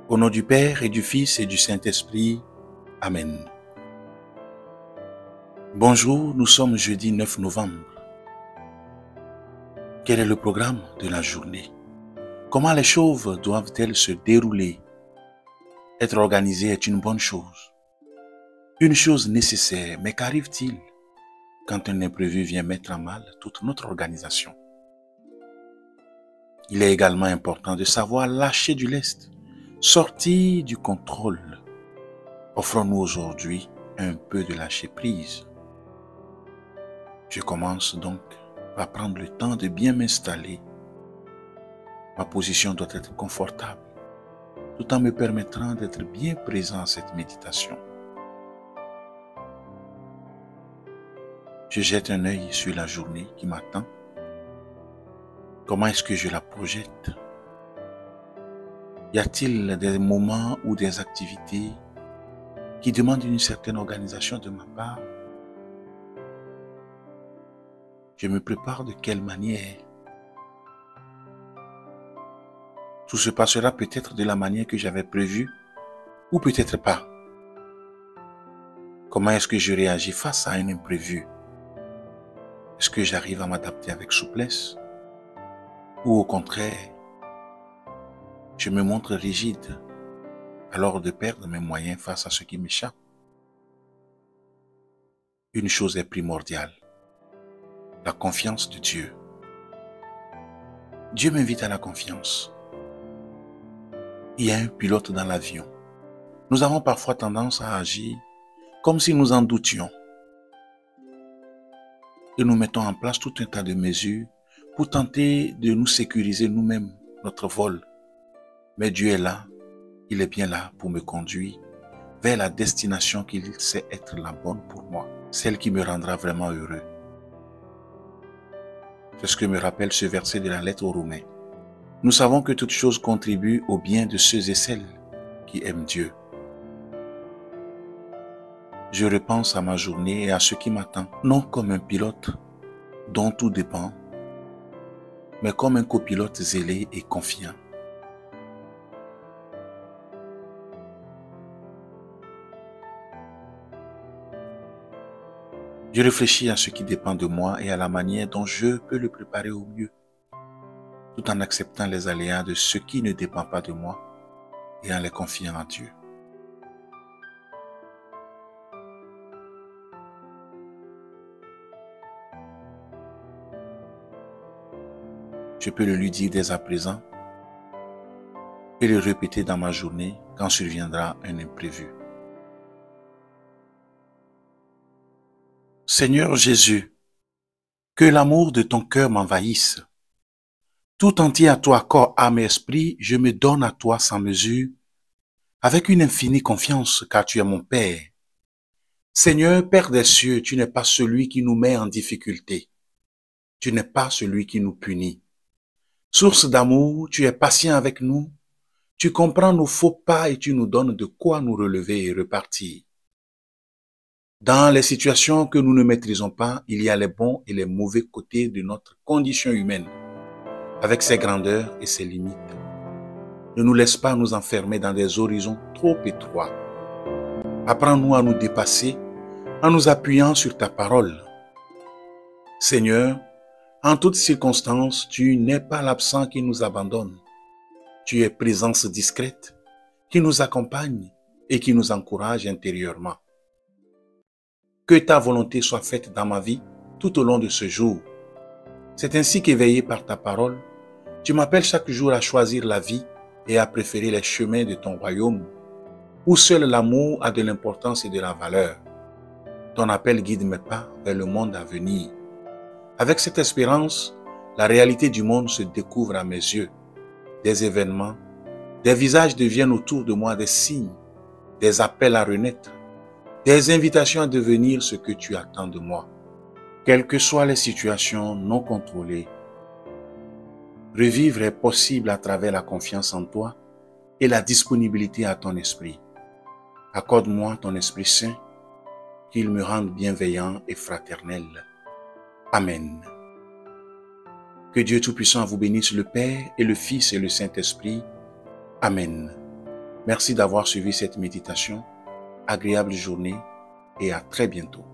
Au nom du Père et du Fils et du Saint-Esprit. Amen. Bonjour, nous sommes jeudi 9 novembre. Quel est le programme de la journée? Comment les choses doivent-elles se dérouler? Être organisé est une bonne chose. Une chose nécessaire, mais qu'arrive-t-il quand un imprévu vient mettre à mal toute notre organisation? Il est également important de savoir lâcher du lest, sortir du contrôle. Offrons-nous aujourd'hui un peu de lâcher prise. Je commence donc par prendre le temps de bien m'installer. Ma position doit être confortable, tout en me permettant d'être bien présent à cette méditation. Je jette un œil sur la journée qui m'attend. Comment est-ce que je la projette? Y a-t-il des moments ou des activités qui demandent une certaine organisation de ma part? Je me prépare de quelle manière? Tout se passera peut-être de la manière que j'avais prévu ou peut-être pas. Comment est-ce que je réagis face à un imprévu? Est-ce que j'arrive à m'adapter avec souplesse? Ou au contraire, je me montre rigide, alors de perdre mes moyens face à ce qui m'échappe? Une chose est primordiale, la confiance de Dieu. Dieu m'invite à la confiance. Il y a un pilote dans l'avion. Nous avons parfois tendance à agir comme si nous en doutions. Et nous mettons en place tout un tas de mesures pour tenter de nous sécuriser nous-mêmes, notre vol. Mais Dieu est là, il est bien là pour me conduire vers la destination qu'il sait être la bonne pour moi, celle qui me rendra vraiment heureux. C'est ce que me rappelle ce verset de la lettre aux Romains. Nous savons que toute chose contribue au bien de ceux et celles qui aiment Dieu. Je repense à ma journée et à ce qui m'attend, non comme un pilote dont tout dépend, mais comme un copilote zélé et confiant. Je réfléchis à ce qui dépend de moi et à la manière dont je peux le préparer au mieux, tout en acceptant les aléas de ce qui ne dépend pas de moi et en les confiant à Dieu. Je peux le lui dire dès à présent et le répéter dans ma journée quand surviendra un imprévu. Seigneur Jésus, que l'amour de ton cœur m'envahisse. Tout entier à toi, corps, âme et esprit, je me donne à toi sans mesure, avec une infinie confiance, car tu es mon Père. Seigneur, Père des cieux, tu n'es pas celui qui nous met en difficulté. Tu n'es pas celui qui nous punit. Source d'amour, tu es patient avec nous. Tu comprends nos faux pas et tu nous donnes de quoi nous relever et repartir. Dans les situations que nous ne maîtrisons pas, il y a les bons et les mauvais côtés de notre condition humaine, avec ses grandeurs et ses limites. Ne nous laisse pas nous enfermer dans des horizons trop étroits. Apprends-nous à nous dépasser en nous appuyant sur ta parole. Seigneur, en toutes circonstances, tu n'es pas l'absent qui nous abandonne. Tu es présence discrète qui nous accompagne et qui nous encourage intérieurement. Que ta volonté soit faite dans ma vie tout au long de ce jour. C'est ainsi qu'éveillé par ta parole, tu m'appelles chaque jour à choisir la vie et à préférer les chemins de ton royaume, où seul l'amour a de l'importance et de la valeur. Ton appel guide mes pas vers le monde à venir. Avec cette espérance, la réalité du monde se découvre à mes yeux. des événements, des visages deviennent autour de moi des signes, des appels à renaître, des invitations à devenir ce que tu attends de moi. Quelles que soient les situations non contrôlées, revivre est possible à travers la confiance en toi et la disponibilité à ton esprit. Accorde-moi ton Esprit Saint, qu'il me rende bienveillant et fraternel. Amen. Que Dieu Tout-Puissant vous bénisse, le Père et le Fils et le Saint-Esprit. Amen. Merci d'avoir suivi cette méditation. Agréable journée et à très bientôt.